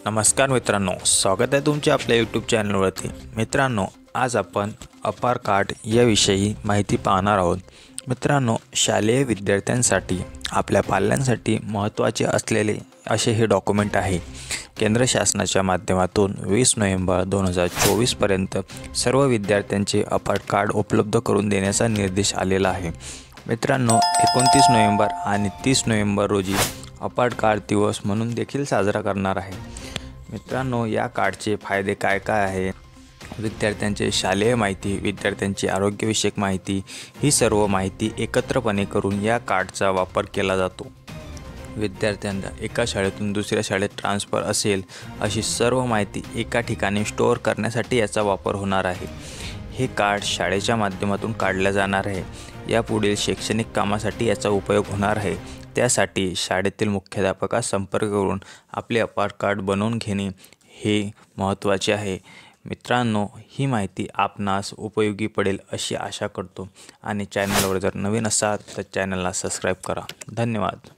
नमस्कार मित्रांनो, स्वागत आहे तुमचे आपल्या यूट्यूब चॅनलवरती। मित्रांनो, आज आपण अपार कार्ड याविषयी माहिती पाहणार आहोत। मित्रांनो, शालेय विद्यार्थ्यांसाठी आपल्या पाल्यांसाठी महत्त्वाचे असलेले असे हे डॉक्युमेंट आहे। केंद्र शासनाच्या माध्यमातून 20 नोव्हेंबर 2024 पर्यंत सर्व विद्यार्थ्यांचे अपार कार्ड उपलब्ध करून देण्याचा निर्देश आलेला आहे। मित्रांनो, 29 नोव्हेंबर आणि 30 नोव्हेंबर रोजी अपार कार्ड दिवस म्हणून देखील साजरा करणार आहे। मित्रांनो, या कार्डचे फायदे काय काय आहे, विद्यार्थ्यांचे शालेय माहिती, विद्यार्थ्यांची आरोग्यविषयक माहिती, ही सर्व माहिती एकत्रपणे करून या कार्डचा वापर केला जातो। विद्यार्थ्यांना एका शाळेतून दुसऱ्या शाळेत ट्रान्सफर असेल अशी सर्व माहिती एका ठिकाणी स्टोअर करण्यासाठी याचा वापर होणार आहे। हे कार्ड शाळेच्या माध्यमातून काढले जाणार आहे। यापुढील शैक्षणिक कामासाठी याचा उपयोग होणार आहे। त्यासाठी शाळेतील मुख्याध्यापकास संपर्क करून आपले अपार कार्ड बनवून घेणे हे महत्त्वाचे आहे। मित्रांनो, ही माहिती आपणास उपयोगी पडेल अशी आशा करतो आणि चॅनलवर जर नवीन असाल तर चॅनलला सबस्क्राईब करा। धन्यवाद।